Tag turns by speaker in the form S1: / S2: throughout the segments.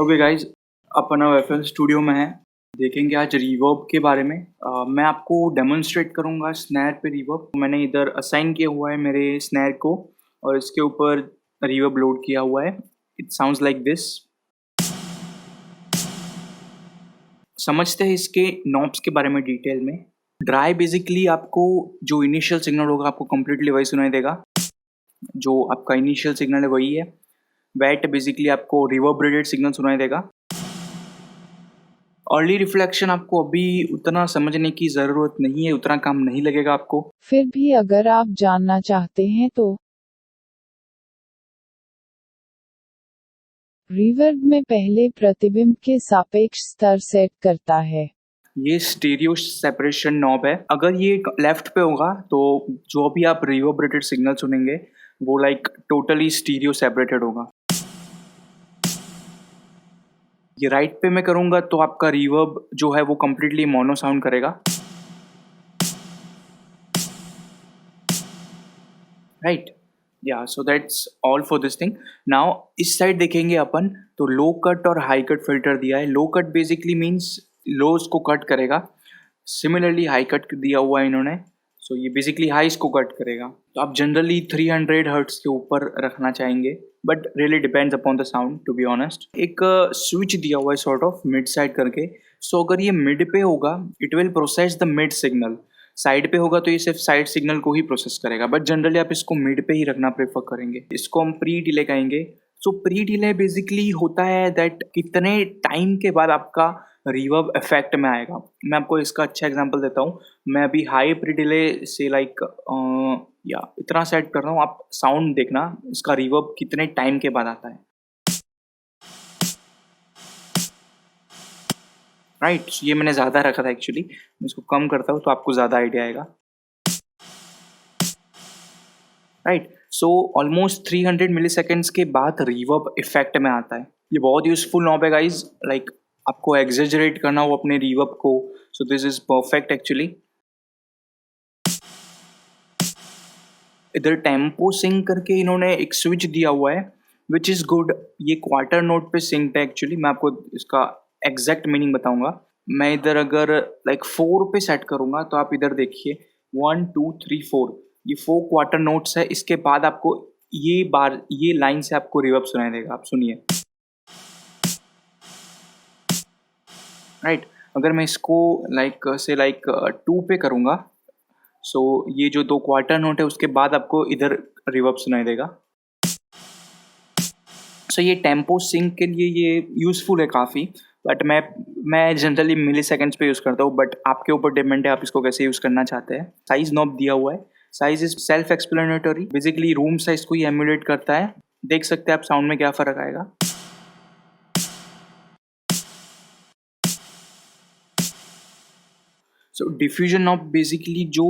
S1: Okay guys, अपन अब FL studio में है। देखेंगे आज रिवर्ब के बारे में। मैं आपको डेमोन्स्ट्रेट करूंगा स्नैर पे रिवर्ब। मैंने इधर असाइन किया हुआ है मेरे स्नैर को और इसके ऊपर रिवर्ब लोड किया हुआ है। It sounds like this. समझते हैं इसके नॉब्स के बारे में डिटेल में। ड्राई बेसिकली आपको जो इनिशियल सिग्नल होगा आपको कम्प्लीटली वही सुनाई देगा। जो आपका इनिशियल सिग्नल है वही है। वेट बेसिकली आपको रिवर्बरेटेड सिग्नल सुनाई देगा। अर्ली रिफ्लेक्शन आपको अभी उतना समझने की ज़रूरत नहीं है, उतना काम नहीं लगेगा आपको।
S2: फिर भी अगर आप जानना चाहते हैं तो रिवर्ब में पहले प्रतिबिंब के सापेक्ष स्तर सेट करता है।
S1: ये स्टीरियो सेपरेशन नॉब है। अगर ये लेफ्ट पे होगा तो जो भी आप रिवर्बरेटेड सिग्नल सुनेंगे वो लाइक टोटली स्टीरियो सेपरेटेड होगा। ये राइट पे मैं करूँगा तो आपका रिवर्ब जो है वो कम्प्लीटली मोनो साउंड करेगा। राइट, या so that's all for this thing. Now इस साइड देखेंगे अपन तो लो कट और हाई कट फिल्टर दिया है। लो कट बेसिकली मीन्स लोज को कट करेगा। सिमिलरली हाई कट दिया हुआ है इन्होंने, सो ये बेसिकली हाईस को कट करेगा। तो आप जनरली 300 हर्ट्स के ऊपर रखना चाहेंगे, but really depends upon the sound to be honest. एक स्विच दिया हुआ है सॉर्ट ऑफ मिड साइड करके। सो अगर ये मिड पे होगा it will process the mid signal. Side पे होगा तो ये सिर्फ साइड सिग्नल को ही प्रोसेस करेगा, बट जनरली आप इसको मिड पे ही रखना प्रेफर करेंगे। इसको हम प्री डिले कहेंगे। सो प्री डिले बेसिकली होता है दैट कितने टाइम के बाद आपका रिवर्ब इफेक्ट में आएगा। मैं आपको इसका अच्छा एग्जांपल देता हूँ। मैं अभी हाई प्री डिले से लाइक या इतना सेट कर रहा हूँ, आप साउंड देखना इसका रिवर्ब कितने टाइम के बाद आता है। राइट, ये मैंने ज़्यादा रखा था एक्चुअली। मैं इसको कम करता हूँ तो आपको ज़्यादा आइडिया आएगा। राइट, सो ऑलमोस्ट 300 मिली सेकेंड्स के बाद रिवर्ब इफेक्ट में आता है। ये बहुत यूजफुल नॉब है गाइज। लाइक आपको एग्जेजरेट करना हो अपने रिवर्ब को, so this is perfect actually. इधर टेम्पो सिंक करके इन्होंने एक स्विच दिया हुआ है विच इज़ गुड। ये क्वार्टर नोट पे सिंक्ड है एक्चुअली। मैं आपको इसका एग्जैक्ट मीनिंग बताऊंगा। मैं इधर अगर लाइक 4 पे सेट करूंगा तो आप इधर देखिए 1 2 3 4, ये 4 क्वार्टर नोट्स है। इसके बाद आपको ये लाइन से आपको रिवर्ब सुनाई देगा। आप सुनिए। राइट, अगर मैं इसको लाइक 2 पे करूंगा सो ये जो 2 क्वार्टर नोट है उसके बाद आपको इधर रिवर्ब सुनाई देगा। सो ये टेम्पो सिंक के लिए ये यूज़फुल है काफ़ी, बट मैं जनरली मिली सेकेंड्स पे यूज़ करता हूँ, बट आपके ऊपर डिपेंड है आप इसको कैसे यूज़ करना चाहते हैं। साइज नॉब दिया हुआ है। Size is self explanatory, basically room size को ही एम्यूलेट करता है। देख सकते हैं आप साउंड में क्या फ़र्क आएगा। सो डिफ्यूजन ऑफ बेसिकली जो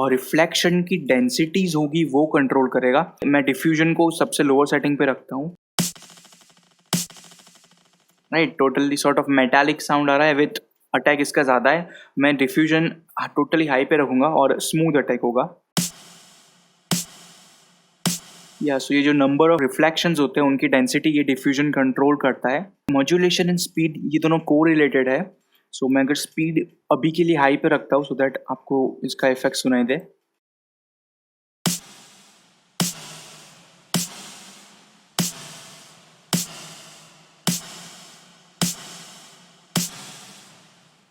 S1: रिफ्लेक्शन की डेंसिटीज होगी वो कंट्रोल करेगा। मैं डिफ्यूजन को सबसे लोअर सेटिंग पे रखता हूँ। Right, totally sort of metallic sound आ रहा है विथ अटैक इसका ज़्यादा है। मैं डिफ्यूजन टोटली हाई पे रखूँगा और स्मूथ अटैक होगा। या सो ये जो नंबर ऑफ रिफ्लेक्शंस होते हैं उनकी डेंसिटी ये डिफ्यूजन कंट्रोल करता है। मॉड्यूलेशन एंड स्पीड ये दोनों को रिलेटेड है। सो मैं अगर स्पीड अभी के लिए हाई पे रखता हूँ सो दैट आपको इसका इफेक्ट सुनाई दे।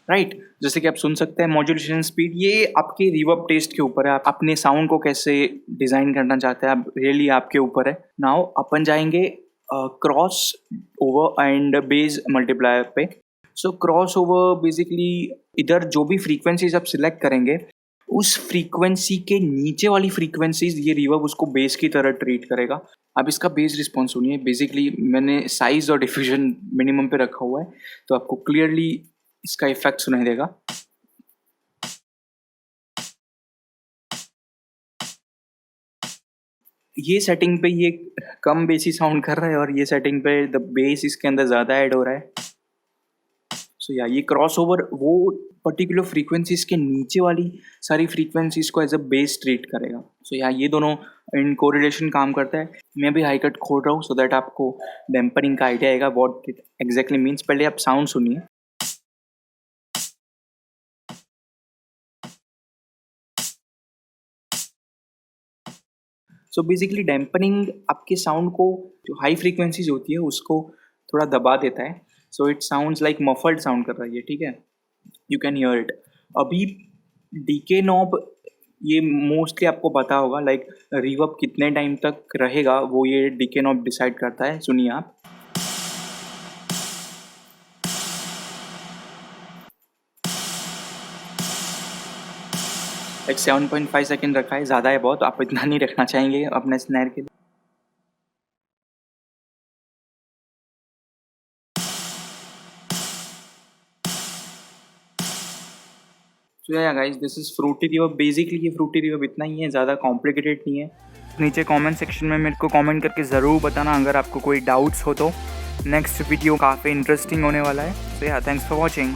S1: राइट, जैसे कि आप सुन सकते हैं मॉड्यूलेशन स्पीड ये आपके रिवर्ब टेस्ट के ऊपर है। आप अपने साउंड को कैसे डिज़ाइन करना चाहते हैं, आप रियली आपके ऊपर है। नाउ अपन जाएंगे cross over and base multiplier पे। सो क्रॉस ओवर बेसिकली इधर जो भी फ्रीक्वेंसीज आप सिलेक्ट करेंगे उस फ्रीक्वेंसी के नीचे वाली फ्रीक्वेंसीज ये रिवर्ब उसको बेस की तरह ट्रीट करेगा। आप इसका बेस रिस्पॉन्स सुनिए। बेसिकली मैंने साइज और डिफ्यूजन मिनिमम पे रखा हुआ है तो आपको क्लियरली इसका इफेक्ट सुनाई देगा। ये सेटिंग पे ये कम बेसी साउंड कर रहा है और ये सेटिंग पे द बेस इसके अंदर ज़्यादा ऐड हो रहा है। सो या ये क्रॉस ओवर वो पर्टिकुलर फ्रीक्वेंसीज के नीचे वाली सारी फ्रीक्वेंसीज को एज अ बेस ट्रीट करेगा. सो या ये दोनों इन कोरिलेशन काम करता है. मैं भी हाई कट खोल रहा हूँ सो दैट आपको डैम्परिंग का आइडिया आएगा व्हाट इट एग्जैक्टली मीन्स. पहले आप साउंड सुनिए. सो बेसिकली डैम्पनिंग आपके साउंड को जो हाई फ्रीक्वेंसीज होती है उसको थोड़ा दबा देता है. So it sounds like muffled sound कर रहा है ये. ठीक है, यू कैन हियर इट. अभी डीके नॉब ये मोस्टली आपको पता होगा लाइक रिवर्ब कितने टाइम तक रहेगा वो ये डीके नॉब डिसाइड करता है. सुनिए आप. एक 7.5 सेकेंड रखा है, ज़्यादा है बहुत. आप इतना नहीं रखना चाहेंगे अपने स्नैर के लिए. So yeah guys this is Fruity Reverb. Basically ये फ्रूटी रिवर्ब इतना ही है, ज़्यादा कॉम्प्लिकेटेड नहीं है. नीचे कमेंट सेक्शन में मेरे को कमेंट करके ज़रूर बताना अगर आपको कोई डाउट्स हो तो. नेक्स्ट वीडियो काफ़ी इंटरेस्टिंग होने वाला है. सो या थैंक्स फॉर वॉचिंग.